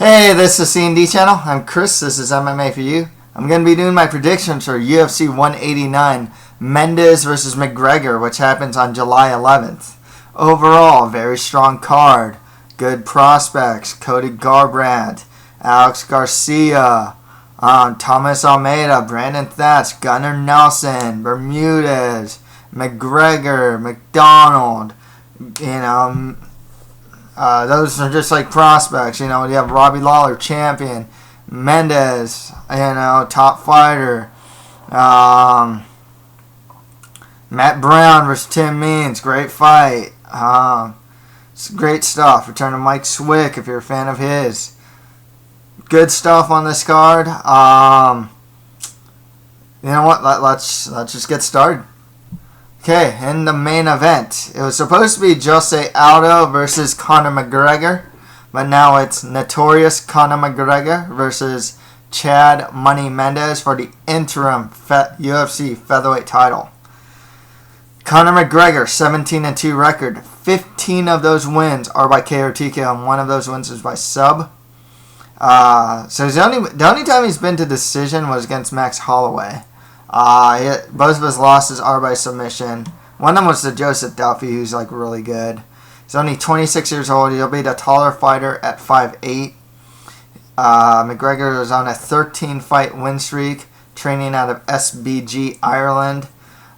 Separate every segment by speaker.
Speaker 1: Hey, this is thecanddchannel. I'm Chris. This is MMA for you. I'm going to be doing my predictions for UFC 189, Mendes versus McGregor, which happens on July 11th. Overall, very strong card. Good prospects. Cody Garbrandt, Alex Garcia, Thomas Almeida, Brandon Thatch, Gunnar Nelson, Bermudez, McGregor, MacDonald. Those are just like prospects. You have Robbie Lawler, champion. Mendes, top fighter. Matt Brown versus Tim Means, great fight. It's great stuff. Return to Mike Swick if you're a fan of his. Good stuff on this card. You know what? Let's just get started. Okay, in the main event, it was supposed to be Jose Aldo versus Conor McGregor, but now it's notorious Conor McGregor versus Chad Money Mendes for the interim UFC featherweight title. Conor McGregor, 17-2 record. 15 of those wins are by KO or TKO, and one of those wins is by sub. So the only time he's been to decision was against Max Holloway. Both of his losses are by submission. One of them was to Joseph Duffy, who's really good. He's only 26 years old. He'll be the taller fighter at 5'8". McGregor is on a 13-fight win streak, training out of SBG Ireland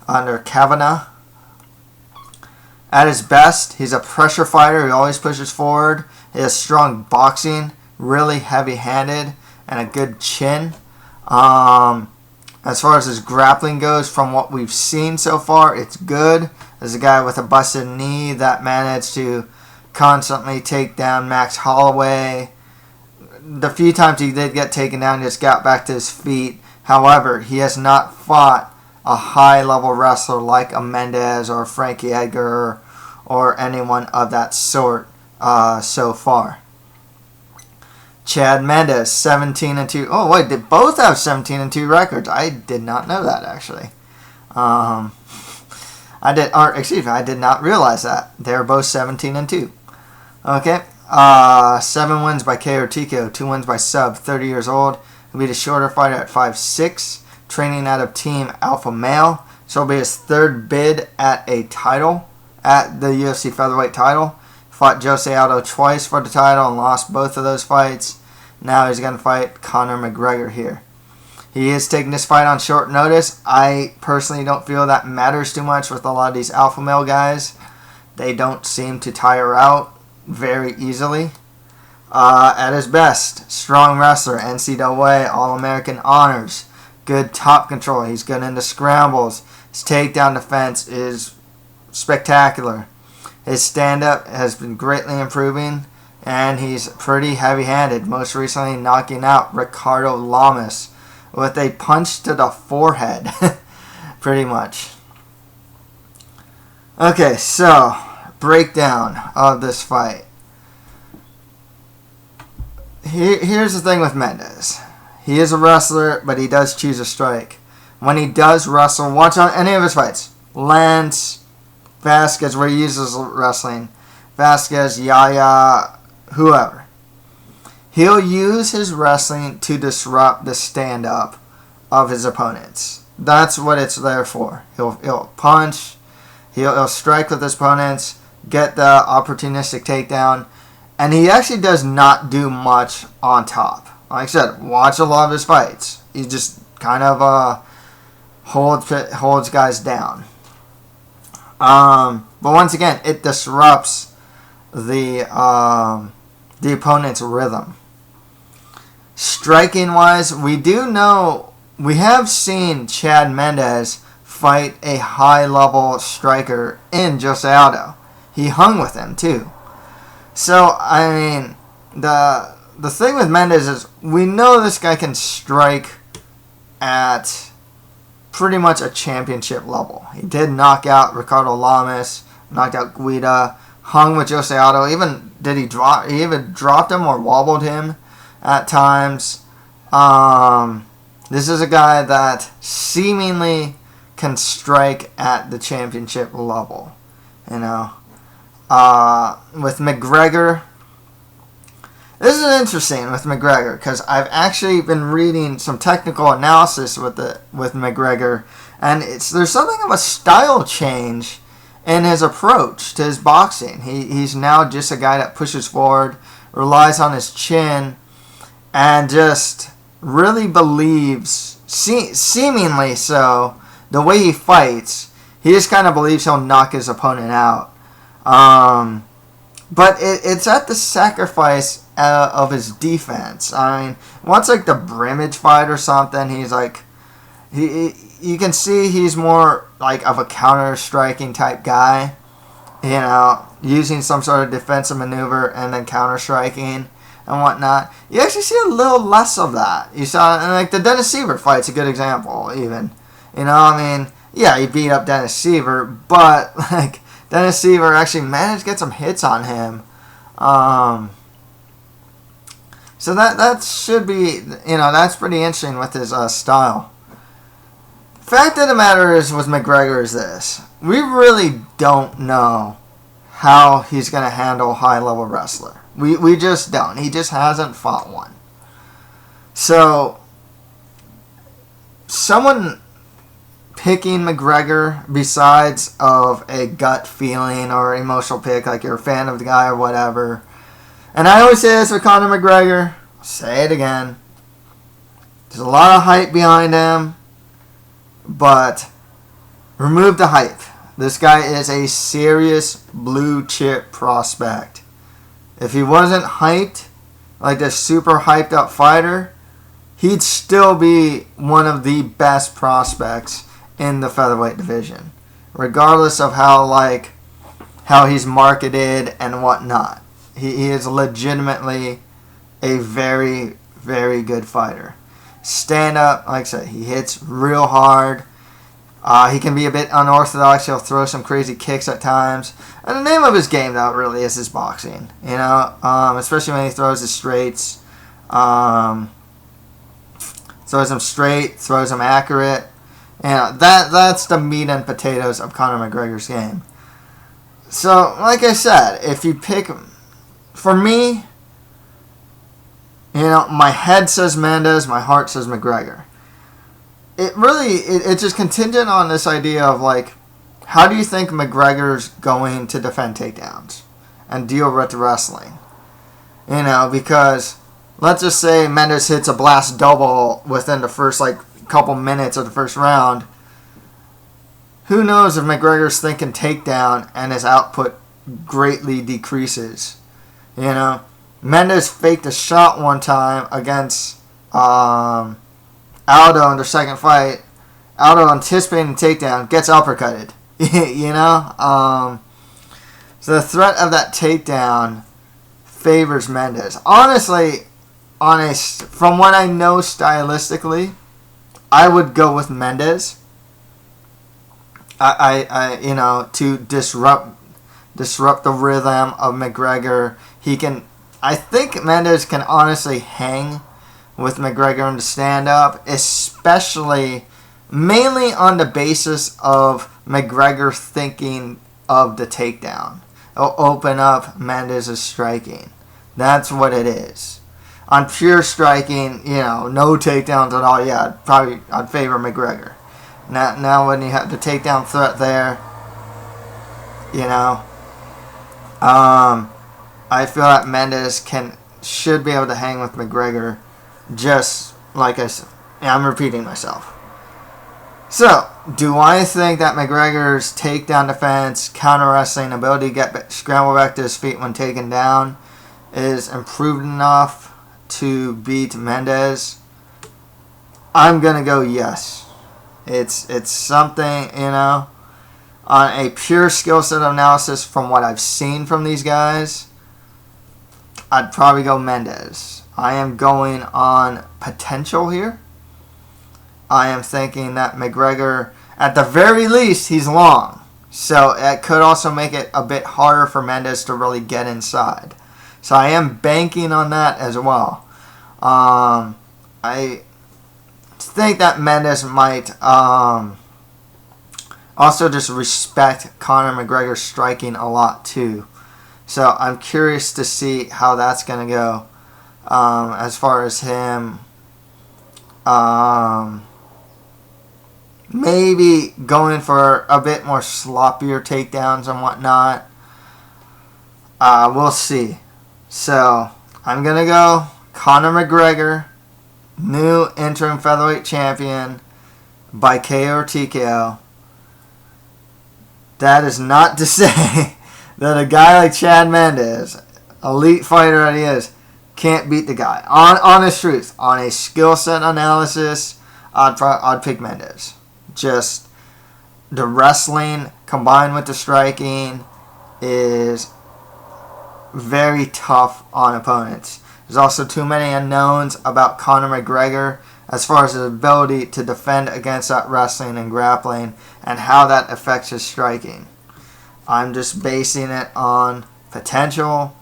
Speaker 1: under Cathal. At his best, he's a pressure fighter. He always pushes forward. He has strong boxing, really heavy-handed, and a good chin. As far as his grappling goes, from what we've seen so far, it's good. There's a guy with a busted knee that managed to constantly take down Max Holloway. The few times he did get taken down, he just got back to his feet. However, he has not fought a high-level wrestler like a Mendes or Frankie Edgar or anyone of that sort so far. Chad Mendes, 17-2. Oh, wait, they both have 17-2 records. I did not know that, actually. I did not realize that. They're both 17-2. Okay. 7 wins by KO or TKO, 2 wins by sub, 30 years old. He'll be the shorter fighter at 5'6", training out of Team Alpha Male. So it'll be his third bid at a title, at the UFC featherweight title. Fought Jose Aldo twice for the title and lost both of those fights. Now he's going to fight Conor McGregor here. He is taking this fight on short notice. I personally don't feel that matters too much with a lot of these alpha male guys. They don't seem to tire out very easily. At his best, strong wrestler, NCAA, All-American honors, good top control. He's good into scrambles. His takedown defense is spectacular. His stand-up has been greatly improving, and he's pretty heavy-handed, most recently knocking out Ricardo Lamas with a punch to the forehead, pretty much. Okay, so, breakdown of this fight. Here's the thing with Mendes. He is a wrestler, but he does choose a strike. When he does wrestle, watch on any of his fights. Lance, Vasquez, where he uses wrestling, Vasquez, Yaya, whoever. He'll use his wrestling to disrupt the stand-up of his opponents. That's what it's there for. He'll punch, he'll strike with his opponents, get the opportunistic takedown, and he actually does not do much on top. Like I said, watch a lot of his fights. He just kind of holds guys down. But once again, it disrupts the opponent's rhythm. Striking wise, we have seen Chad Mendes fight a high level striker in Jose Aldo. He hung with him too. So I mean, the thing with Mendes is we know this guy can strike at pretty much a championship level. He did knock out Ricardo Lamas, knocked out Guida, hung with Jose Aldo. He even dropped him or wobbled him at times. This is a guy that seemingly can strike at the championship level. With McGregor, This is interesting with McGregor because I've actually been reading some technical analysis with McGregor, and there's something of a style change in his approach to his boxing. He's now just a guy that pushes forward, relies on his chin, and just really believes, seemingly so, the way he fights. He just kind of believes he'll knock his opponent out. But it's at the sacrifice of his defense. I mean, once like the Brimmage fight or something, he's like, you can see he's more like of a counter-striking type guy, you know, using some sort of defensive maneuver and then counter-striking and whatnot. You actually see a little less of that. You saw, and like the Dennis Siver fight's a good example, even. You know, I mean, yeah, he beat up Dennis Siver, but like Dennis Siver actually managed to get some hits on him. So that should be, you know, that's pretty interesting with his style. Fact of the matter is with McGregor is this. We really don't know how he's going to handle a high-level wrestler. We just don't. He just hasn't fought one. So, someone picking McGregor besides of a gut feeling or emotional pick, like you're a fan of the guy or whatever. And I always say this with Conor McGregor. I'll say it again. There's a lot of hype behind him. But remove the hype. This guy is a serious blue chip prospect. If he wasn't hyped, like this super hyped up fighter, he'd still be one of the best prospects in the featherweight division, regardless of how he's marketed and whatnot. He is legitimately a very, very good fighter. Stand up, like I said, he hits real hard. He can be a bit unorthodox. He'll throw some crazy kicks at times. And the name of his game, though, really is his boxing. You know, especially when he throws his straights. Throws them straight, throws them accurate. You know, that's the meat and potatoes of Conor McGregor's game. So, like I said, if you pick, for me, you know, my head says Mendes, my heart says McGregor. It's just contingent on this idea of, like, how do you think McGregor's going to defend takedowns and deal with the wrestling? You know, because let's just say Mendes hits a blast double within the first, like, couple minutes of the first round. Who knows if McGregor's thinking takedown and his output greatly decreases? You know, Mendes faked a shot one time against Aldo in their second fight. Aldo anticipating the takedown, gets uppercutted. You know? So the threat of that takedown favors Mendes. Honestly, from what I know stylistically, I would go with Mendes. I you know, to disrupt the rhythm of McGregor. I think Mendes can honestly hang with McGregor in the stand-up, especially mainly on the basis of McGregor thinking of the takedown. It'll open up Mendes' striking. That's what it is. On pure striking, you know, no takedowns at all, yeah, I'd favor McGregor. Now when you have the takedown threat there, you know, I feel that Mendes should be able to hang with McGregor, just like I said. I'm repeating myself. So, do I think that McGregor's takedown defense, counter-wrestling ability to scramble back to his feet when taken down is improved enough to beat Mendes? I'm going to go yes. It's something, you know, on a pure skill set analysis from what I've seen from these guys, I'd probably go Mendes. I am going on potential here. I am thinking that McGregor, at the very least, he's long. So it could also make it a bit harder for Mendes to really get inside. So I am banking on that as well. I think that Mendes might also just respect Conor McGregor's striking a lot too. So I'm curious to see how that's going to go. as far as him maybe going for a bit more sloppier takedowns and whatnot. We'll see. So, I'm going to go Conor McGregor, new interim featherweight champion by KO or TKO. That is not to say that a guy like Chad Mendes, elite fighter that he is, can't beat the guy. Honest truth, on a skill set analysis, I'd pick Mendes. Just the wrestling combined with the striking is very tough on opponents. There's also too many unknowns about Conor McGregor as far as his ability to defend against that wrestling and grappling and how that affects his striking. I'm just basing it on potential.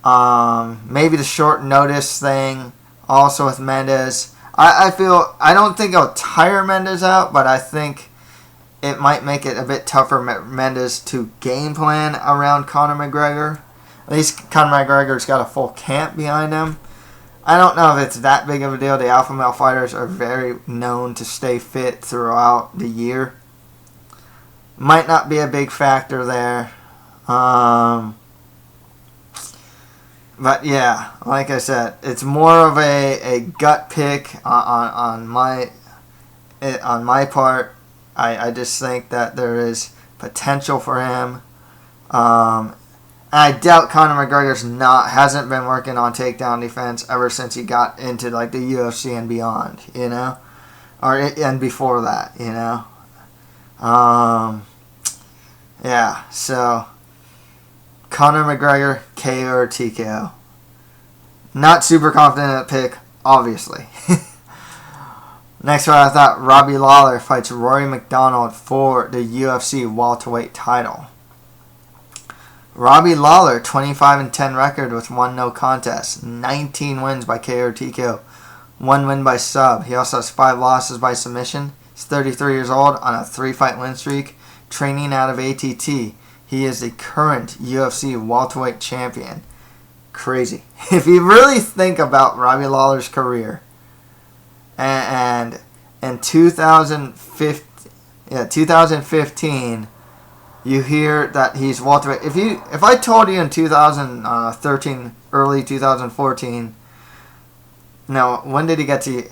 Speaker 1: Maybe the short notice thing also with Mendes. I don't think it'll tire Mendes out, but I think it might make it a bit tougher for Mendes to game plan around Conor McGregor. At least Conor McGregor's got a full camp behind him. I don't know if it's that big of a deal. The alpha male fighters are very known to stay fit throughout the year. Might not be a big factor there. But yeah, like I said, it's more of a gut pick on my part. I just think that there is potential for him. I doubt Conor McGregor's hasn't been working on takedown defense ever since he got into like the UFC and beyond, and before that, Yeah, so Conor McGregor, KO or TKO. Not super confident in that pick, obviously. Next one, I thought Robbie Lawler fights Rory MacDonald for the UFC welterweight title. Robbie Lawler, 25-10 record with 1 no contest, 19 wins by KO or TKO, 1 win by sub. He also has 5 losses by submission. He's 33 years old on a 3-fight win streak, training out of ATT. He is the current UFC welterweight champion. Crazy. If you really think about Robbie Lawler's career, and in 2015, you hear that he's welterweight. If I told you in 2013, early 2014, when did he get to,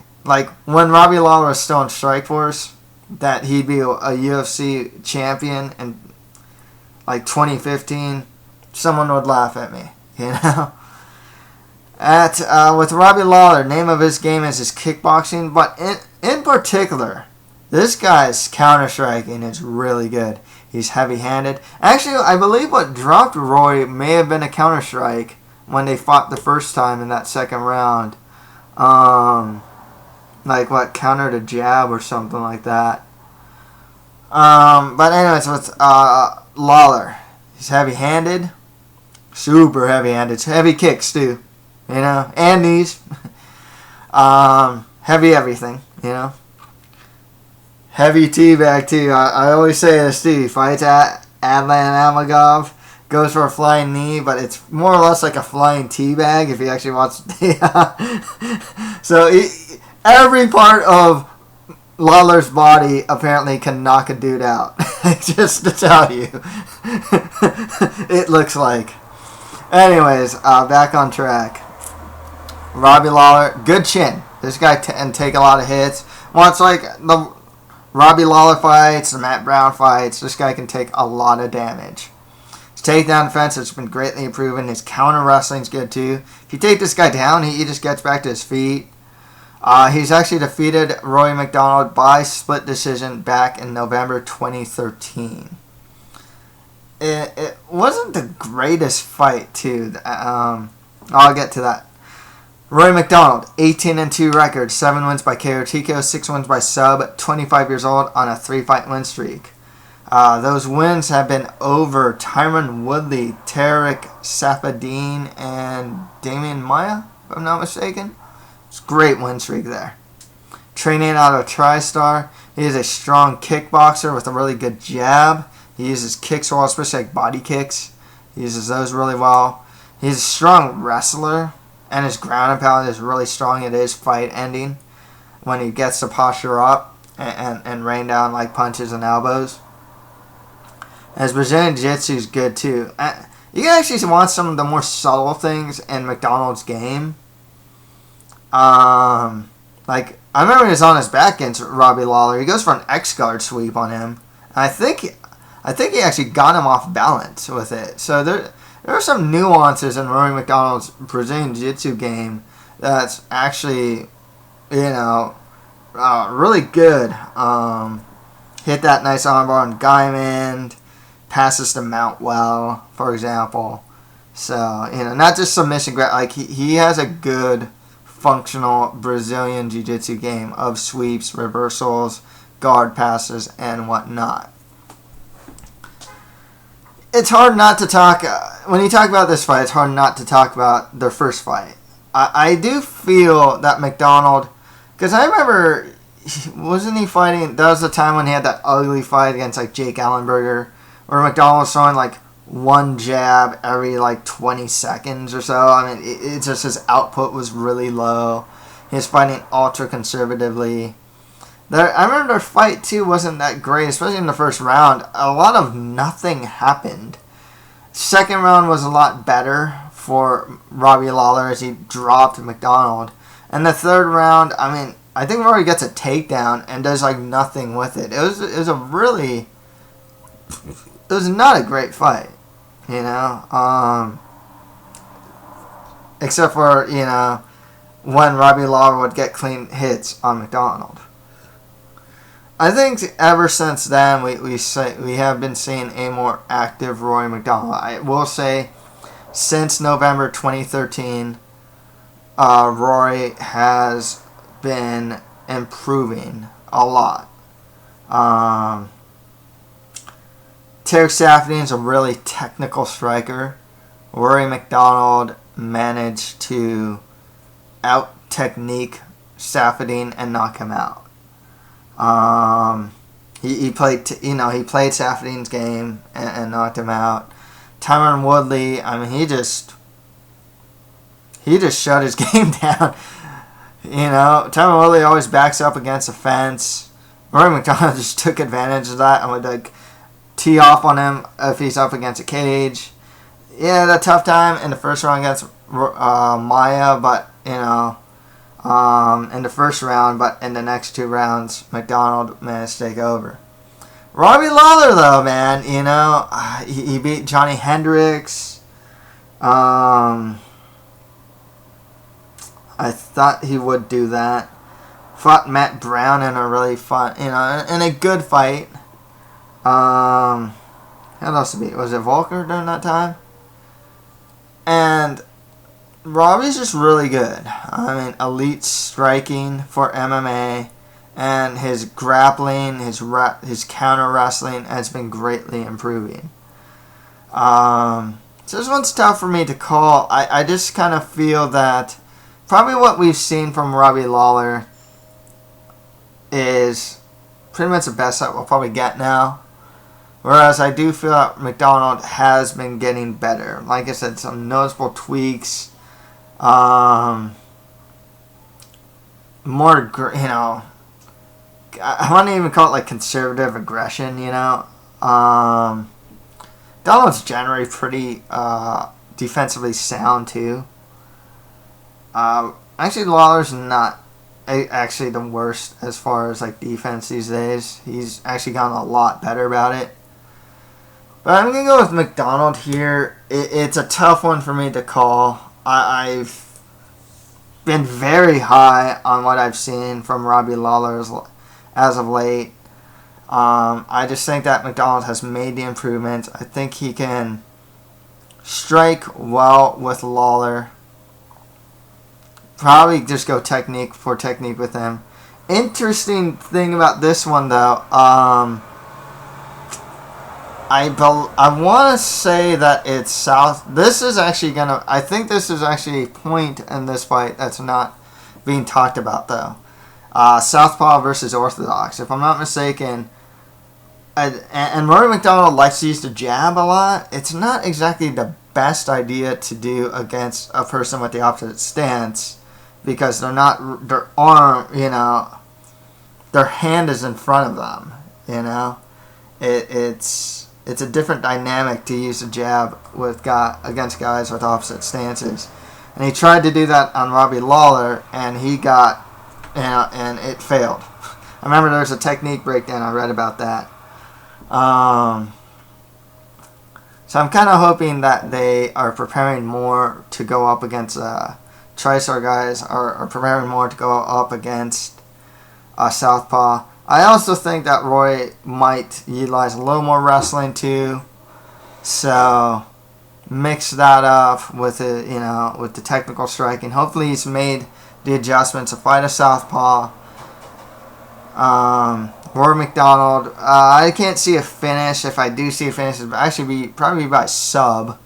Speaker 1: when Robbie Lawler was still in Strikeforce, that he'd be a UFC champion in 2015, someone would laugh at me, With Robbie Lawler, name of his game is his kickboxing, but in particular, this guy's counter-striking is really good. He's heavy-handed. Actually, I believe what dropped Roy may have been a counter-strike when they fought the first time in that second round. Countered a jab or something like that. But anyways, with Lawler, he's heavy-handed. Super heavy-handed. Heavy kicks, too. And knees. Heavy everything, Heavy teabag, too. I always say this, too. He fights at Adlan Almagov, goes for a flying knee, but it's more or less like a flying teabag if he actually wants to. So every part of Lawler's body apparently can knock a dude out. Just to tell you. It looks like. Anyways, back on track. Robbie Lawler, good chin. This guy can take a lot of hits. Once the Robbie Lawler fights, the Matt Brown fights, this guy can take a lot of damage. His takedown defense has been greatly improving. His counter wrestling's good too. If you take this guy down, he just gets back to his feet. He's actually defeated Rory MacDonald by split decision back in November 2013. It wasn't the greatest fight too. I'll get to that. Rory MacDonald, 18-2 record, 7 wins by KO or TKO, 6 wins by sub, 25 years old on a 3-fight win streak. Those wins have been over Tyron Woodley, Tarek Safadine, and Damian Maia, if I'm not mistaken. It's a great win streak there. Training out of TriStar, he is a strong kickboxer with a really good jab. He uses kicks well, especially body kicks. He uses those really well. He's a strong wrestler. and his ground and pound is really strong. It is fight ending when he gets the posture up and rain down like punches and elbows. His Brazilian Jiu-Jitsu is good too. You can actually want some of the more subtle things in MacDonald's game. Like, I remember he was on his back against Robbie Lawler. He goes for an X-guard sweep on him. And I think he actually got him off balance with it. So there are some nuances in Rory MacDonald's Brazilian Jiu-Jitsu game that's actually, really good. Hit that nice armbar on Diamond. Passes to Mount well, for example. So, not just submission grab. Like, he has a good, functional Brazilian Jiu-Jitsu game of sweeps, reversals, guard passes, and whatnot. It's hard not to talk... when you talk about this fight, it's hard not to talk about their first fight. I do feel that MacDonald... Because I remember... Wasn't he fighting... That was the time when he had that ugly fight against, like, Jake Ellenberger, where MacDonald was throwing, like, one jab every, like, 20 seconds or so. I mean, it's just his output was really low. He was fighting ultra-conservatively. I remember their fight, too, wasn't that great, especially in the first round. A lot of nothing happened. Second round was a lot better for Robbie Lawler as he dropped MacDonald. And the third round, I mean, I think Rory gets a takedown and does, like, nothing with it. It was a really... It was not a great fight, except for, when Robbie Lawler would get clean hits on MacDonald. I think ever since then we have been seeing a more active Rory MacDonald. I will say, since November 2013, Rory has been improving a lot. Tarek Safdie is a really technical striker. Rory MacDonald managed to out-technique Safdie and knock him out. He played Safdie's game and knocked him out. Tyron Woodley, I mean, he just shut his game down. Tyron Woodley always backs up against the fence. Rory MacDonald just took advantage of that and would, like, tee off on him if he's up against a cage. Yeah, that tough time in the first round against Maya, but, in the first round, but in the next two rounds, MacDonald managed to take over. Robbie Lawler, though, man, he beat Johnny Hendricks. I thought he would do that. Fought Matt Brown in a really fun, in a good fight. How else to beat? Was it Volker during that time? And Robbie's just really good. I mean, elite striking for MMA, and his grappling, his counter wrestling has been greatly improving. So this one's tough for me to call. I just kind of feel that probably what we've seen from Robbie Lawler is pretty much the best that we'll probably get now. Whereas I do feel that MacDonald has been getting better. Like I said, some noticeable tweaks. More, I want to even call it like conservative aggression, Donald's generally pretty defensively sound too. Actually, Lawler's not actually the worst as far as like defense these days. He's actually gotten a lot better about it. But I'm going to go with MacDonald here. It's a tough one for me to call. I've been very high on what I've seen from Robbie Lawler as of late. I just think that MacDonald has made the improvements. I think he can strike well with Lawler. Probably just go technique for technique with him. Interesting thing about this one, though, I want to say that it's South. This is actually I think this is actually a point in this fight that's not being talked about, though. Southpaw versus Orthodox. If I'm not mistaken, and Rory MacDonald likes to use the jab a lot. It's not exactly the best idea to do against a person with the opposite stance, because their arm, their hand is in front of them. It's a different dynamic to use a jab against guys with opposite stances. And he tried to do that on Robbie Lawler, and he got, and it failed. I remember there was a technique breakdown. I read about that. So I'm kind of hoping that they are preparing more to go up against TriStar guys, are preparing more to go up against Southpaw. I also think that Roy might utilize a little more wrestling too. So mix that up with with the technical striking. Hopefully he's made the adjustments to fight a Southpaw. Rory MacDonald, I can't see a finish. If I do see a finish, it'll actually probably by sub.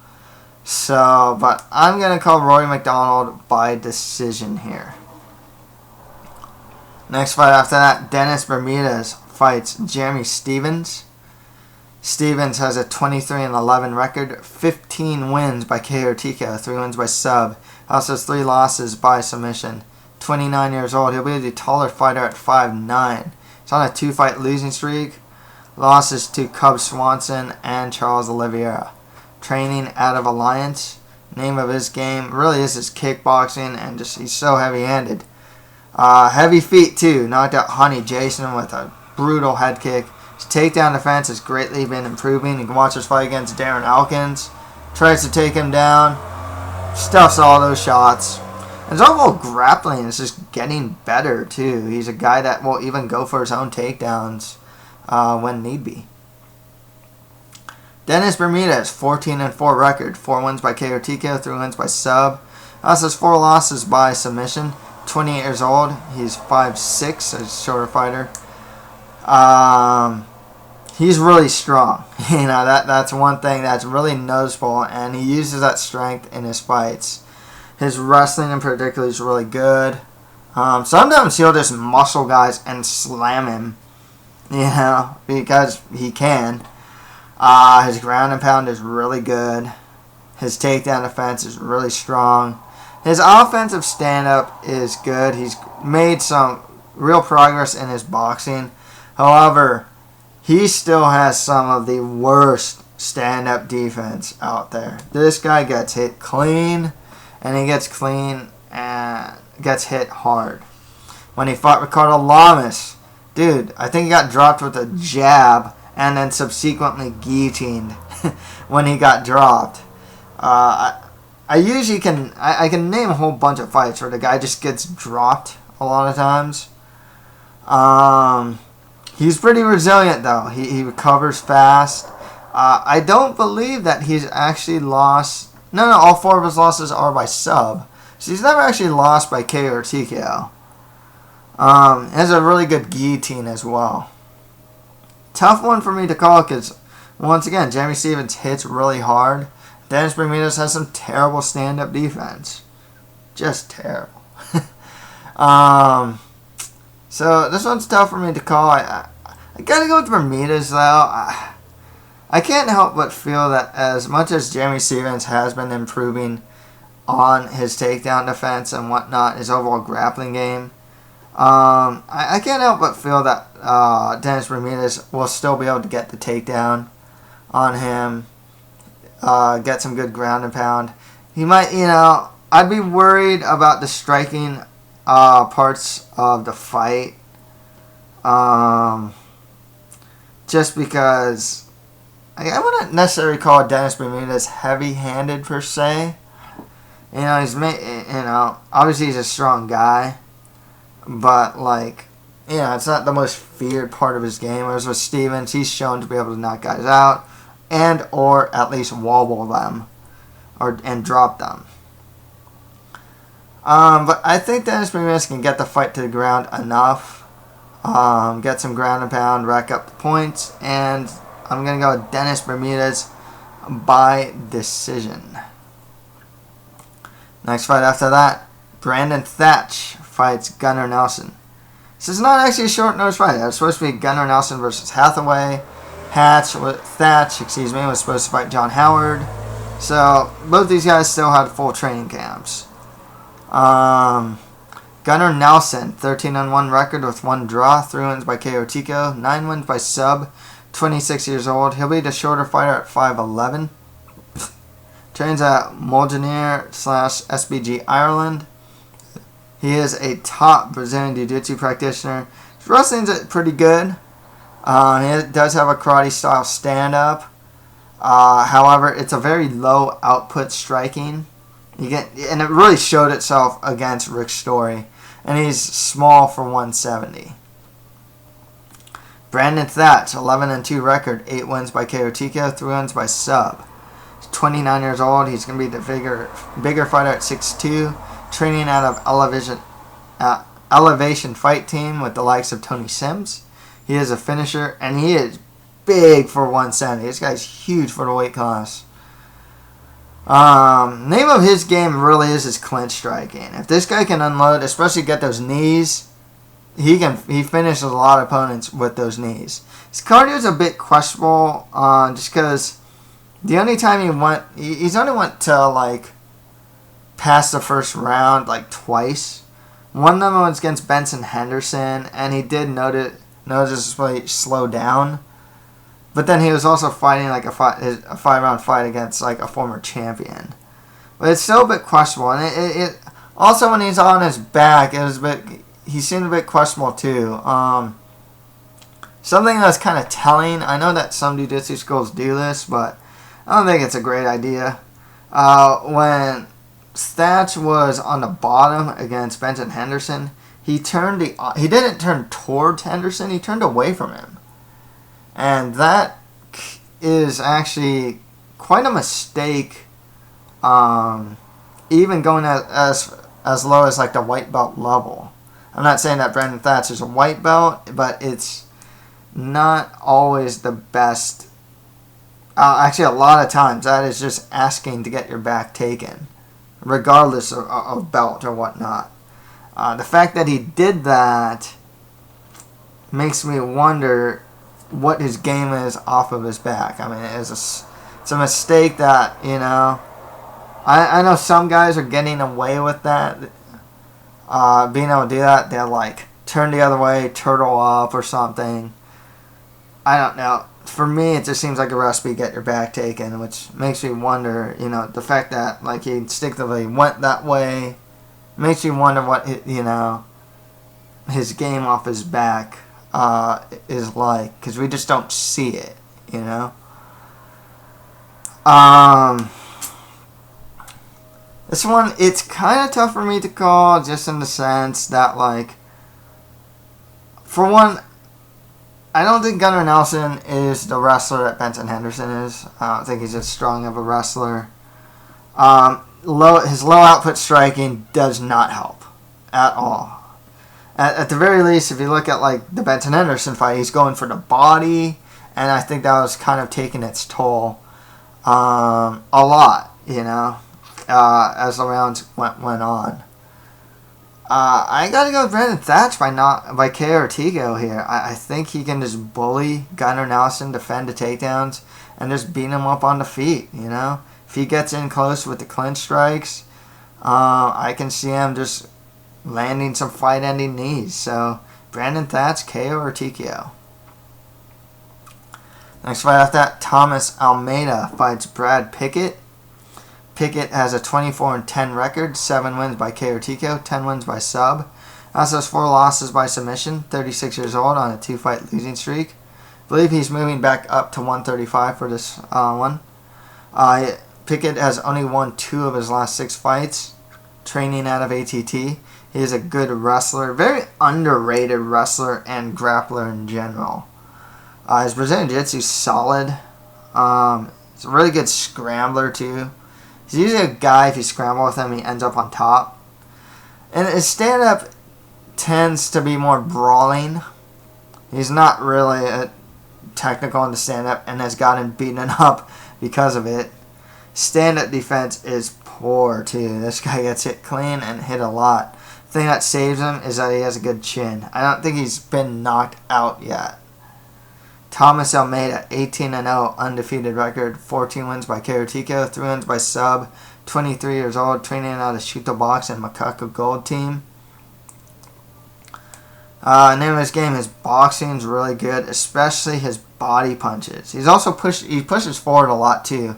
Speaker 1: So, but I'm going to call Rory MacDonald by decision here. Next fight after that, Dennis Bermudez fights Jeremy Stephens. Stephens has a 23-11 record, 15 wins by KO or TKO, 3 wins by sub. Also has 3 losses by submission. 29 years old. He'll be the taller fighter at 5'9". He's on a 2-fight losing streak. Losses to Cub Swanson and Charles Oliveira. Training out of Alliance. Name of his game really is his kickboxing, and he's so heavy-handed. Heavy feet too. Knocked out Honey Jason with a brutal head kick. His takedown defense has greatly been improving. You can watch his fight against Darren Elkins. Tries to take him down. Stuffs all those shots. His overall grappling is just getting better too. He's a guy that will even go for his own takedowns when need be. Dennis Bermudez, 14-4 record, 4 wins by KO TKO, 3 wins by sub. Also has 4 losses by submission. 28 years old. He's 5'6", a shorter fighter. He's really strong. That's one thing that's really noticeable, and he uses that strength in his fights. His wrestling in particular is really good. Sometimes he'll just muscle guys and slam him, because he can. His ground and pound is really good. His takedown defense is really strong. His offensive stand-up is good. He's made some real progress in his boxing. However, he still has some of the worst stand-up defense out there. This guy gets hit clean, and he gets clean and gets hit hard. When he fought Ricardo Lamas, dude, I think he got dropped with a jab and then subsequently guillotined when he got dropped. I usually can name a whole bunch of fights where the guy just gets dropped a lot of times. He's pretty resilient though. He recovers fast. I don't believe that he's actually lost. No, all 4 of his losses are by sub. So he's never actually lost by KO or TKO. He has a really good guillotine as well. Tough one for me to call because, once again, Jeremy Stephens hits really hard. Dennis Bermudez has some terrible stand-up defense. Just terrible. So this one's tough for me to call. I gotta go with Bermudez though. I can't help but feel that as much as Jeremy Stephens has been improving on his takedown defense and whatnot, his overall grappling game, I can't help but feel that Dennis Bermudez will still be able to get the takedown on him, get some good ground and pound. He might, I'd be worried about the striking parts of the fight, just because I wouldn't necessarily call Dennis Bermudez heavy-handed per se. He's obviously he's a strong guy, but it's not the most feared part of his game. Whereas with Stephens, he's shown to be able to knock guys out and or at least wobble them and drop them. But I think Dennis Bermudez can get the fight to the ground enough, get some ground and pound, rack up the points, and I'm going to go with Dennis Bermudez by decision. Next fight after that, Brandon Thatch fights Gunnar Nelson. This is not actually a short-notice fight. It was supposed to be Gunnar Nelson versus Hathaway. Thatch was supposed to fight John Howard. So both these guys still had full training camps. Gunnar Nelson, 13-1 record with 1 draw, 3 wins by KO TKO, 9 wins by sub, 26 years old. He'll be the shorter fighter at 5'11". Trains at Moldenier/SBG Ireland. He is a top Brazilian Jiu-Jitsu practitioner. His wrestling's pretty good. He does have a karate style stand-up. However, it's a very low output striking. And it really showed itself against Rick Story. And he's small for 170. Brandon Thatch, 11-2 record, 8 wins by KO TKO, 3 wins by sub. He's 29 years old. He's going to be the bigger fighter at 6'2", training out of Elevation Fight Team with the likes of Tony Sims. He is a finisher, and he is big for 170. This guy's huge for the weight class. Name of his game really is his clinch striking. If this guy can unload, especially get those knees, he finishes a lot of opponents with those knees. His cardio is a bit questionable, just because the only time he's only went to like past the first round like twice. One of them was against Benson Henderson, and he did noticeably slow down. But then he was also fighting like a 5-round fight against like a former champion. But it's still a bit questionable, and it also when he's on his back, he seemed a bit questionable too. Something that's kind of telling. I know that some jiu-jitsu schools do this, but I don't think it's a great idea. When Thatch was on the bottom against Benson Henderson, he didn't turn towards Henderson. He turned away from him. And that is actually quite a mistake, even going as low as like the white belt level. I'm not saying that Brandon Thatch is a white belt, but it's not always the best. Actually, a lot of times that is just asking to get your back taken, regardless of belt or whatnot. The fact that he did that makes me wonder what his game is off of his back. I mean, it's a mistake that, I know some guys are getting away with that. Being able to do that, they'll like turn the other way, turtle up or something. I don't know. For me, it just seems like a recipe to get your back taken, which makes me wonder, the fact that like he instinctively went that way makes you wonder what, his game off his back is like, because we just don't see it, This one, it's kind of tough for me to call, just in the sense that, like, for one, I don't think Gunnar Nelson is the wrestler that Benson Henderson is. I don't think he's as strong of a wrestler. His low output striking does not help at all. At the very least, if you look at like the Benson Henderson fight, he's going for the body, and I think that was kind of taking its toll a lot, as the rounds went on. I gotta go with Brandon Thatch by KO or TKO here. I think he can just bully Gunnar Nelson, defend the takedowns, and just beat him up on the feet. If he gets in close with the clinch strikes, I can see him just landing some fight-ending knees. So, Brandon Thatch, KO or TKO. Next fight after that, Thomas Almeida fights Brad Pickett. Pickett has a 24-10 record, 7 wins by KO or TKO, 10 wins by sub. Also has 4 losses by submission, 36 years old on a 2-fight losing streak. I believe he's moving back up to 135 for this one. Pickett has only won 2 of his last 6 fights, training out of ATT. He is a good wrestler, very underrated wrestler and grappler in general. His Brazilian Jiu-Jitsu is solid. He's a really good scrambler too. He's usually a guy, if you scramble with him, he ends up on top. And his stand-up tends to be more brawling. He's not really technical in the stand-up and has gotten beaten up because of it. Stand-up defense is poor too. This guy gets hit clean and hit a lot. The thing that saves him is that he has a good chin. I don't think he's been knocked out yet. Thomas Almeida, 18-0, undefeated record, 14 wins by KO TKO, 3 wins by sub, 23 years old, training out of Shuto Box and Macaco Gold Team. Name of his game, his boxing's really good, especially his body punches. He pushes forward a lot too.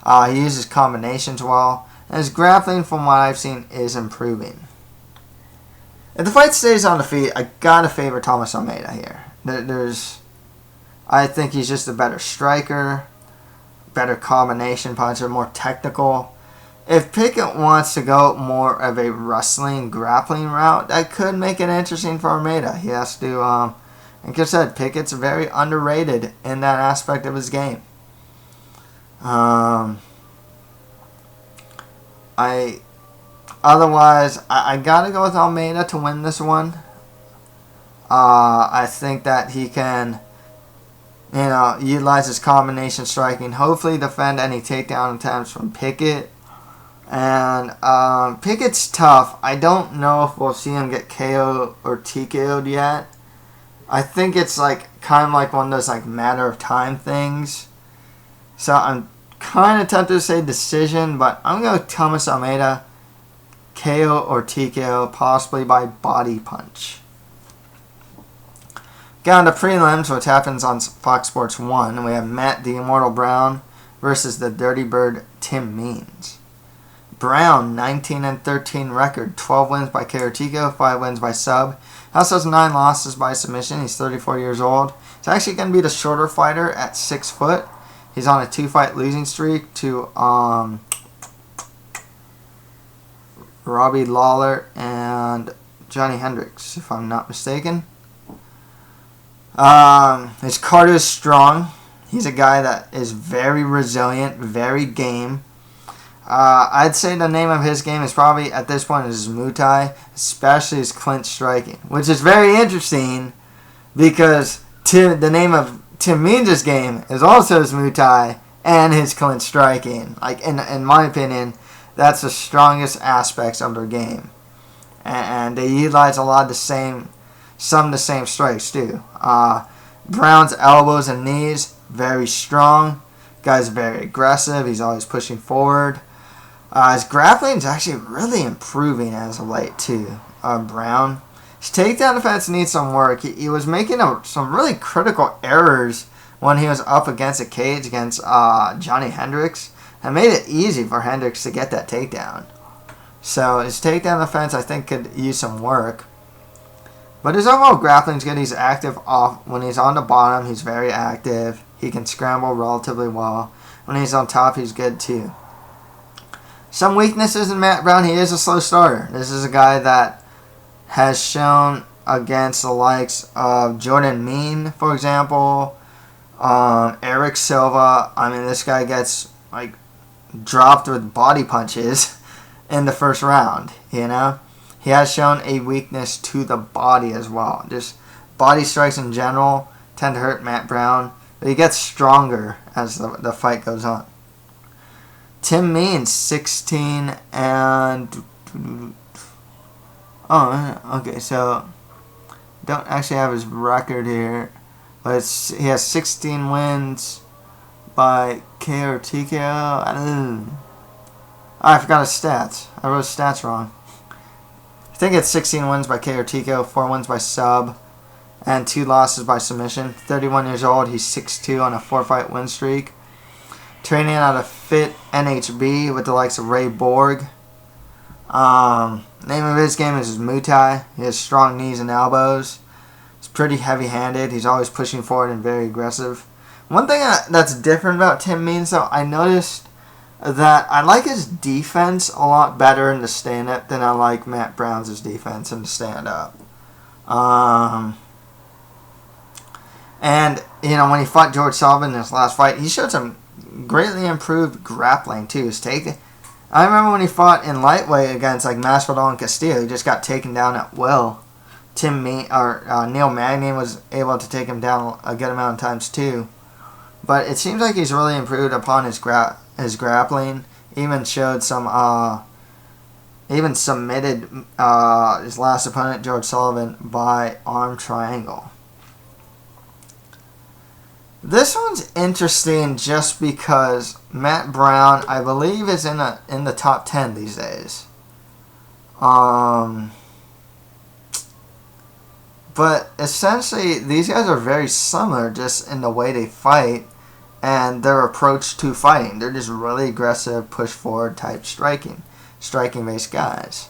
Speaker 1: He uses combinations well, and his grappling, from what I've seen, is improving. If the fight stays on the feet, I gotta favor Thomas Almeida here. I think he's just a better striker, better combination puncher, more technical. If Pickett wants to go more of a wrestling, grappling route, that could make it interesting for Almeida. He has to, like I said, Pickett's very underrated in that aspect of his game. Otherwise, I gotta go with Almeida to win this one. I think that he can, utilize his combination striking. Hopefully defend any takedown attempts from Pickett. And Pickett's tough. I don't know if we'll see him get KO or TKO'd yet. I think it's kind of like one of those matter of time things. So I'm kind of tempted to say decision, but I'm going to go Thomas Almeida, KO or TKO, possibly by body punch. Get on to prelims, which happens on Fox Sports 1. We have Matt the Immortal Brown versus the Dirty Bird Tim Means. Brown, 19-13 record, 12 wins by KO TKO, 5 wins by sub. He also has 9 losses by submission. He's 34 years old. He's actually going to be the shorter fighter at 6 foot. He's on a 2-fight losing streak to Robbie Lawler and Johnny Hendricks, if I'm not mistaken. His cardio is strong. He's a guy that is very resilient, very game. I'd say the name of his game is probably, at this point, is Muay Thai, especially his clinch striking, which is very interesting because the name of Tim Means' game is also his Muay Thai and his clinch striking. In my opinion, that's the strongest aspects of their game. And they utilize some of the same strikes too. Brown's elbows and knees, very strong. Guy's very aggressive. He's always pushing forward. His grappling is actually really improving as of late too. Brown. His takedown defense needs some work. He was making some really critical errors when he was up against a cage against Johnny Hendricks. And made it easy for Hendricks to get that takedown. So his takedown defense, I think, could use some work. But his overall grappling is good. He's active off. When he's on the bottom, he's very active. He can scramble relatively well. When he's on top, he's good too. Some weaknesses in Matt Brown. He is a slow starter. This is a guy that has shown against the likes of Jordan Mean, for example, Eric Silva. This guy gets dropped with body punches in the first round. He has shown a weakness to the body as well. Just body strikes in general tend to hurt Matt Brown, but he gets stronger as the fight goes on. Tim Means, 16 and... okay, so don't actually have his record here, but he has 16 wins by KO or TKO. I forgot his stats. I wrote his stats wrong. I think it's 16 wins by KO or TKO, 4 wins by sub, and 2 losses by submission. 31 years old. He's 6'2" on a 4-fight win streak. Training out of Fit NHB with the likes of Ray Borg. Name of his game is Muay Thai. He has strong knees and elbows. He's pretty heavy-handed. He's always pushing forward and very aggressive. One thing that's different about Tim Means, though, I noticed that I like his defense a lot better in the stand-up than I like Matt Brown's defense in the stand-up. And, when he fought George Sullivan in his last fight, he showed some greatly improved grappling, too. I remember when he fought in lightweight against, Masvidal and Castillo, he just got taken down at will. Neil Magny was able to take him down a good amount of times, too. But it seems like he's really improved upon his grappling. Even showed some, even submitted his last opponent, George Sullivan, by arm triangle. This one's interesting just because Matt Brown, I believe, is in the top 10 these days. But essentially, these guys are very similar just in the way they fight and their approach to fighting. They're just really aggressive, push forward type striking based guys.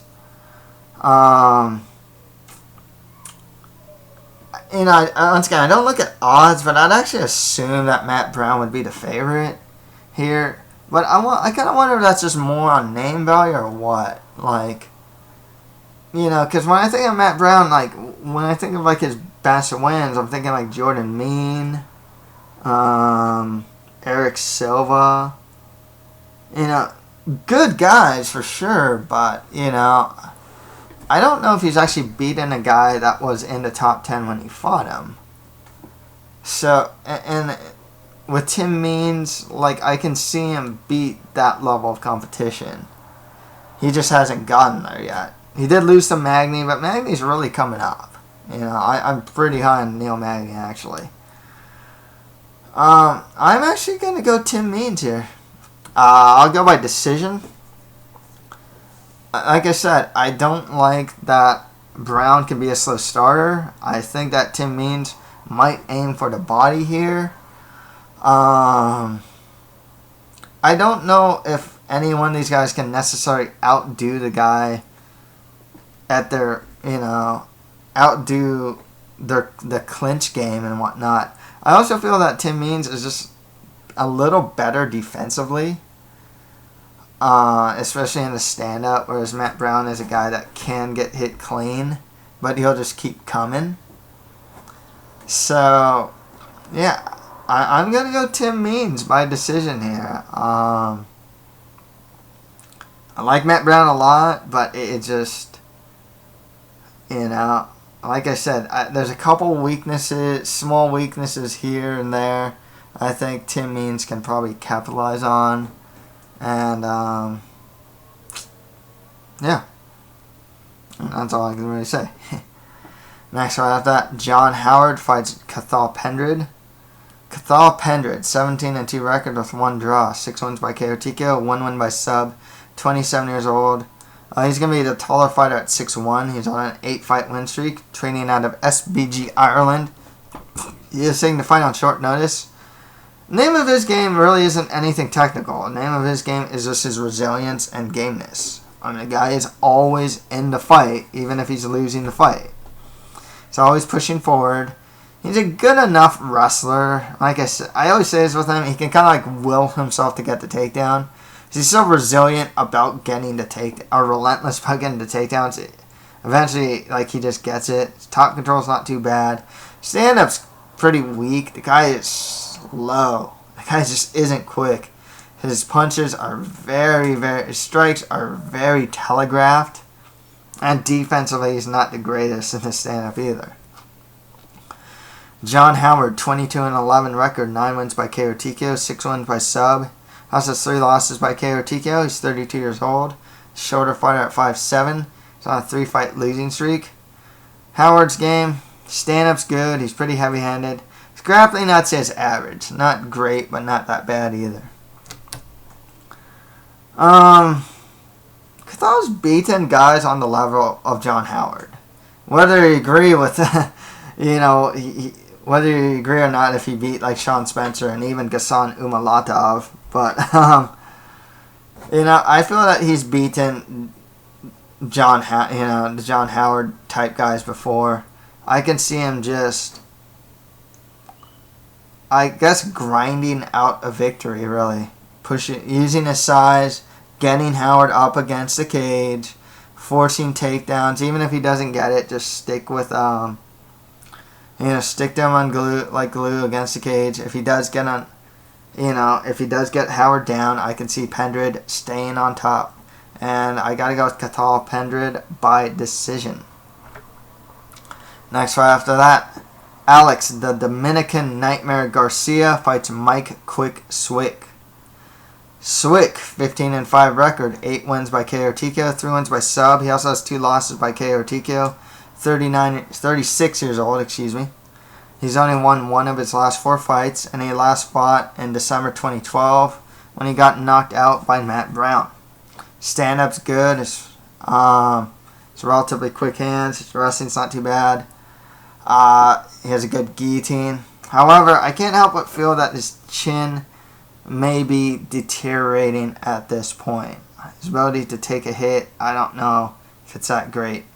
Speaker 1: Once again, I don't look at odds, but I'd actually assume that Matt Brown would be the favorite here. But I kind of wonder if that's just more on name value or what. Like, because when I think of Matt Brown, like, when I think of, like, his best wins, I'm thinking, like, Jordan Mean, Eric Silva. Good guys for sure, but, I don't know if he's actually beaten a guy that was in the top 10 when he fought him. So, and with Tim Means, like, I can see him beat that level of competition. He just hasn't gotten there yet. He did lose to Magny, but Magny's really coming up. I'm pretty high on Neil Magny, actually. I'm actually going to go Tim Means here. I'll go by decision. Like I said, I don't like that Brown can be a slow starter. I think that Tim Means might aim for the body here. I don't know if any one of these guys can necessarily outdo the guy at their, outdo the clinch game and whatnot. I also feel that Tim Means is just a little better defensively. Especially in the stand-up, whereas Matt Brown is a guy that can get hit clean, but he'll just keep coming. So, yeah, I'm going to go Tim Means by decision here. I like Matt Brown a lot, but it just, like I said, there's a couple weaknesses, small weaknesses here and there I think Tim Means can probably capitalize on. And, yeah. That's all I can really say. Next, right after that, John Howard fights Cathal Pendred. Cathal Pendred, 17-2 record with 1 draw. 6 wins by KO TKO, 1 win by sub. 27 years old. He's going to be the taller fighter at 6'1". He's on an 8-fight win streak. Training out of SBG Ireland. He is saying to fight on short notice. The name of his game really isn't anything technical. The name of his game is just his resilience and gameness. The guy is always in the fight, even if he's losing the fight. He's always pushing forward. He's a good enough wrestler. Like I said, I always say this with him. He can kind of like will himself to get the takedown. He's so resilient about getting the takedown, or relentless about getting the takedowns. Eventually, like, he just gets it. His top control's not too bad. Stand-up's pretty weak. The guy is slow. The guy just isn't quick. His punches are his strikes are very telegraphed. And defensively, he's not the greatest in the stand-up either. John Howard, 22-11 record, 9 wins by KO TKO, 6 wins by sub. Also has 3 losses by KO TKO. He's 32 years old. Shorter fighter at 5'7". He's on a 3-fight losing streak. Howard's game, stand-up's good. He's pretty heavy-handed. His grappling, I'd say, is average. Not great, but not that bad either. Cathal's beaten guys on the level of John Howard. Whether you agree with, whether you agree or not if he beat like Sean Spencer and even Ghassan Umalatov, but I feel that he's beaten the John Howard type guys before. I can see him just, I guess, grinding out a victory, really. Using his size, getting Howard up against the cage, forcing takedowns. Even if he doesn't get it, just stick with, stick them on glue against the cage. If he does get Howard down, I can see Pendred staying on top. And I gotta go with Cathal Pendred by decision. Next fight after that, Alex, the Dominican Nightmare Garcia, fights Mike Quick Swick. Swick, 15-5 record, 8 wins by KO TKO, 3 wins by sub. He also has 2 losses by KO TKO. 36 years old, He's only won one of his last 4 fights, and he last fought in December 2012 when he got knocked out by Matt Brown. Stand-up's good. It's relatively quick hands. His wrestling's not too bad. He has a good guillotine. However, I can't help but feel that his chin may be deteriorating at this point. His ability to take a hit, I don't know if it's that great.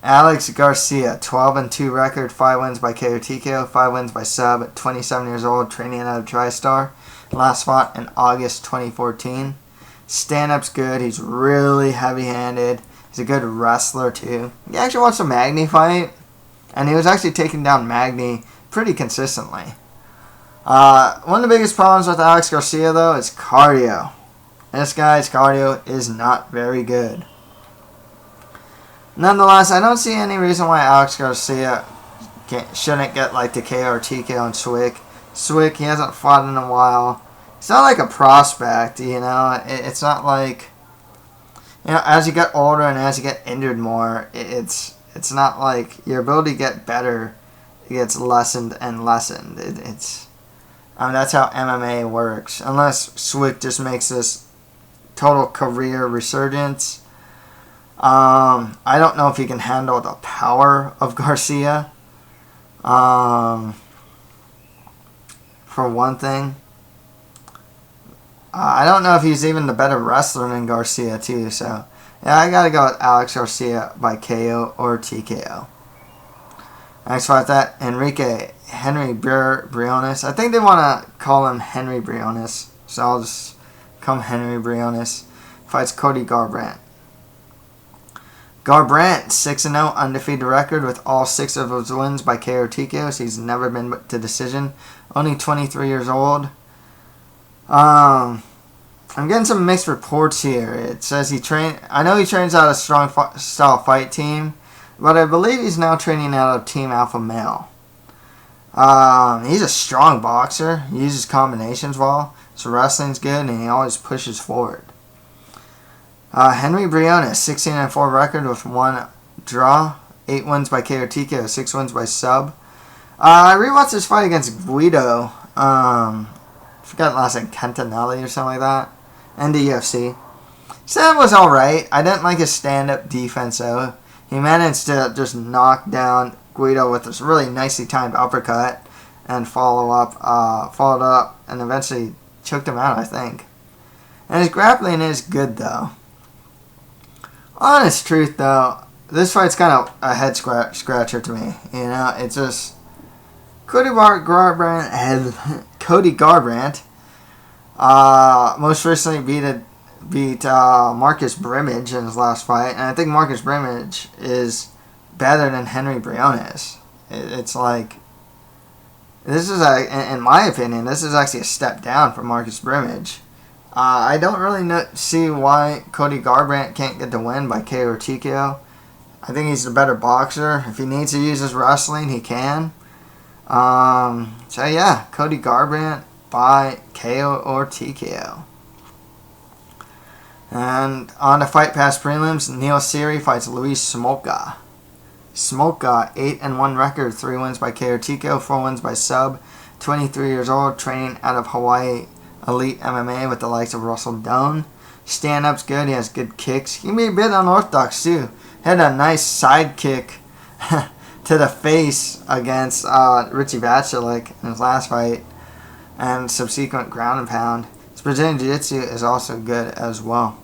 Speaker 1: Alex Garcia, 12-2 record, 5 wins by KO TKO, 5 wins by sub, 27 years old, training out of TriStar. Last fought in August 2014. Stand-up's good. He's really heavy-handed. He's a good wrestler, too. He actually watched a Magny fight, and he was actually taking down Magny pretty consistently. One of the biggest problems with Alex Garcia, though, is cardio. This guy's cardio is not very good. Nonetheless, I don't see any reason why Alex Garcia shouldn't get like the KO or TKO on Swick. Swick, he hasn't fought in a while. It's not like a prospect, you know. It's not like, you know, as you get older and as you get injured more, it's not like your ability to get better gets lessened and lessened. That's how MMA works. Unless Swick just makes this total career resurgence. I don't know if he can handle the power of Garcia. For one thing. I don't know if he's even the better wrestler than Garcia, too. So, yeah, I gotta go with Alex Garcia by KO or TKO. Next fight, that Henry Briones. I think they want to call him Henry Briones. So I'll just call him Henry Briones. Fights Cody Garbrandt. Garbrandt, 6-0, undefeated record with all 6 of his wins by KO or TKO. So he's never been to decision. Only 23 years old. I'm getting some mixed reports here. It says I know he trains out a strong style fight team, but I believe he's now training out of Team Alpha Male. He's a strong boxer. He uses combinations well. So wrestling's good, and he always pushes forward. Henry Briones, 16-4 record with 1 draw, 8 wins by KO TKO, 6 wins by sub. I rewatched this fight against Guido. I forgot the last name, Cantanelli or something like that. And the UFC. Said it was alright. I didn't like his stand-up defense though. He managed to just knock down Guido with this really nicely timed uppercut and followed up and eventually choked him out, I think. And his grappling is good though. Honest truth though, this fight's kind of a head scratcher to me. You know, it's just Cody Garbrandt most recently beat Marcus Brimage in his last fight, and I think Marcus Brimage is better than Henry Briones. It's like, this is, in my opinion, this is actually a step down for Marcus Brimage. I don't really see why Cody Garbrandt can't get the win by KO or TKO. I think he's the better boxer. If he needs to use his wrestling, he can. So yeah, Cody Garbrandt by KO or TKO. And on the Fight Pass prelims, Seery fights Luis Smolka. Smolka, 8-1 record, 3 wins by KO or TKO, 4 wins by sub. 23 years old, training out of Hawaii Elite MMA with the likes of Russell Doan. Stand-up's good, he has good kicks. He can be a bit unorthodox too. Had a nice side kick to the face against Richie Vachilik in his last fight, and subsequent ground and pound. His Brazilian Jiu-Jitsu is also good as well.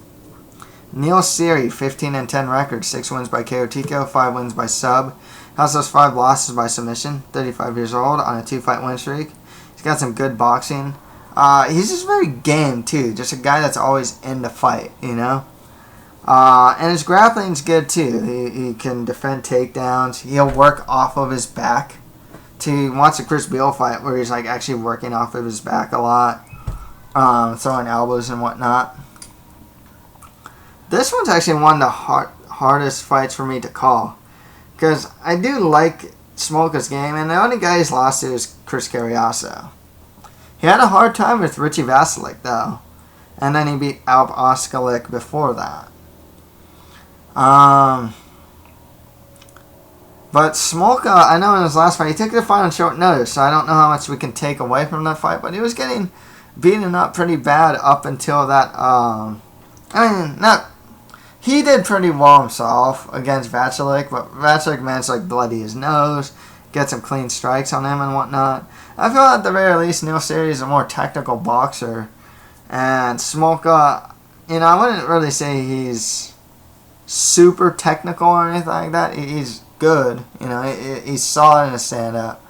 Speaker 1: Seery, 15-10 record, 6 wins by KO TKO, 5 wins by sub. Also has 5 losses by submission. 35 years old on a 2-fight win streak. He's got some good boxing. He's just very game too. Just a guy that's always in the fight, you know. And his grappling's good too. He can defend takedowns. He'll work off of his back. He wants a Chris Beal fight where he's like actually working off of his back a lot, throwing elbows and whatnot. This one's actually one of the hardest fights for me to call, because I do like Smolka's game, and the only guy he's lost to is Chris Carriasso. He had a hard time with Richie Vachilik though, and then he beat Alp Oskalik before that. But But Smolka, I know in his last fight, he took the fight on short notice, so I don't know how much we can take away from that fight, but he was getting beaten up pretty bad up until that, he did pretty well himself against Vachilik, but Vachilik managed to like bloody his nose, get some clean strikes on him and whatnot. I feel at the very least Neil Seery is a more technical boxer, and Smolka, I wouldn't really say he's super technical or anything like that. He's good, he's solid in a stand-up.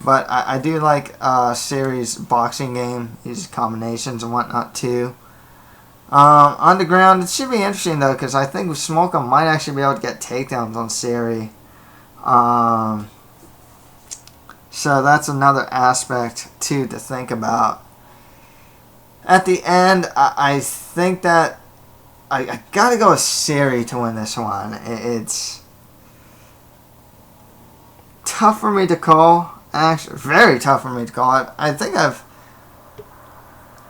Speaker 1: But I do like Seery's boxing game, his combinations and whatnot too. On the ground, it should be interesting though, because I think Smolka might actually be able to get takedowns on Seery. So that's another aspect too to think about. At the end, I think that I gotta go with Seery to win this one. It's tough for me to call. Actually, very tough for me to call. I think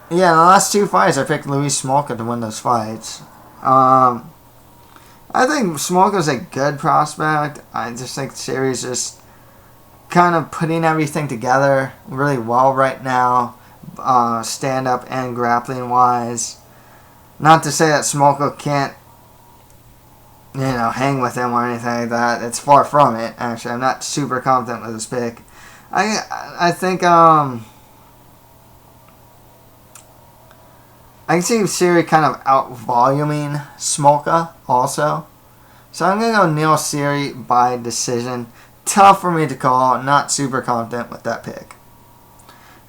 Speaker 1: in the last two fights, I picked Luis Smolka to win those fights. I think Smolka's a good prospect. I just think Seery's just kind of putting everything together really well right now, stand-up and grappling-wise. Not to say that Smolka can't, hang with him or anything like that. It's far from it, actually. I'm not super confident with this pick. I think, I can see Seery kind of out-voluming Smolka also. So I'm going to go Neil Seery by decision. Tough for me to call. Not super confident with that pick.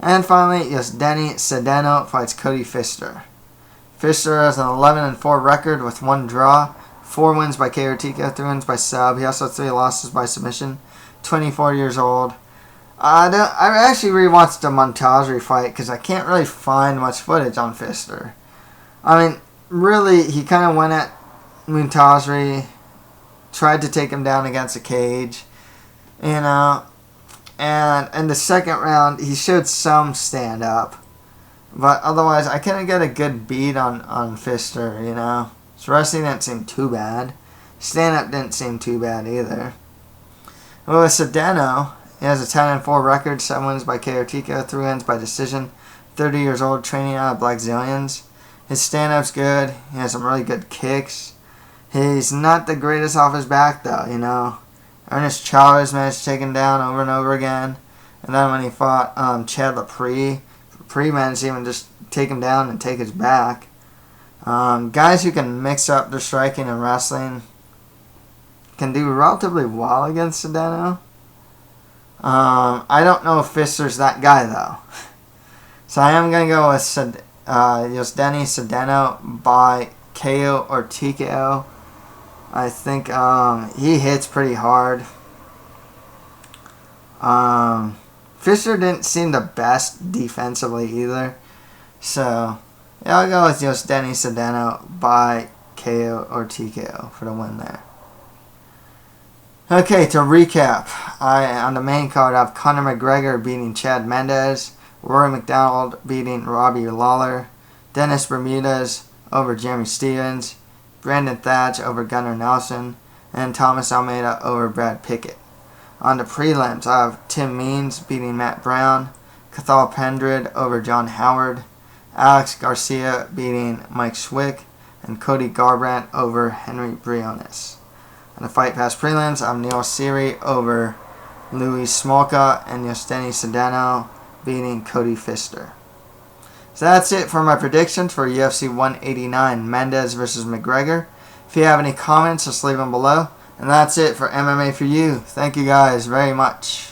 Speaker 1: And finally, Yosdenis Cedeno fights Cody Pfister. Pfister has an 11-4 record with 1 draw, 4 wins by KO or TKO, 3 wins by sub. He also has 3 losses by submission. 24 years old. I actually rewatched the Montazri fight because I can't really find much footage on Pfister. I mean, really, he kind of went at Montazri, tried to take him down against a cage, and in the second round, he showed some stand-up. But otherwise, I couldn't get a good beat on Pfister, His wrestling didn't seem too bad. Stand-up didn't seem too bad either. Well, with Cedeno, he has a 10-4 record, 7 wins by KO or TKO, 3 wins by decision. 30 years old, training out of Black Zillions. His stand-up's good. He has some really good kicks. He's not the greatest off his back, though, Ernest Chavez managed to take him down over and over again. And then when he fought Chad Lepre managed to even just take him down and take his back. Guys who can mix up their striking and wrestling can do relatively well against Cedeno. I don't know if Pfister's that guy, though. So I am going to go with Yosdenis Cedeno by KO or TKO. I think he hits pretty hard. Pfister didn't seem the best defensively either. So, I'll go with Yosdenis Cedeno by KO or TKO for the win there. Okay, to recap, on the main card I have Conor McGregor beating Chad Mendes, Rory MacDonald beating Robbie Lawler, Dennis Bermudez over Jeremy Stevens, Brandon Thatch over Gunnar Nelson, and Thomas Almeida over Brad Pickett. On the prelims, I have Tim Means beating Matt Brown, Cathal Pendred over John Howard, Alex Garcia beating Mike Swick, and Cody Garbrandt over Henry Briones. On the Fight Pass prelims, I have Neil Seery over Luis Smolka and Yosdenis Cedeno beating Cody Pfister. So that's it for my predictions for UFC 189 Mendes vs. McGregor. If you have any comments, just leave them below. And that's it for MMA for You. Thank you guys very much.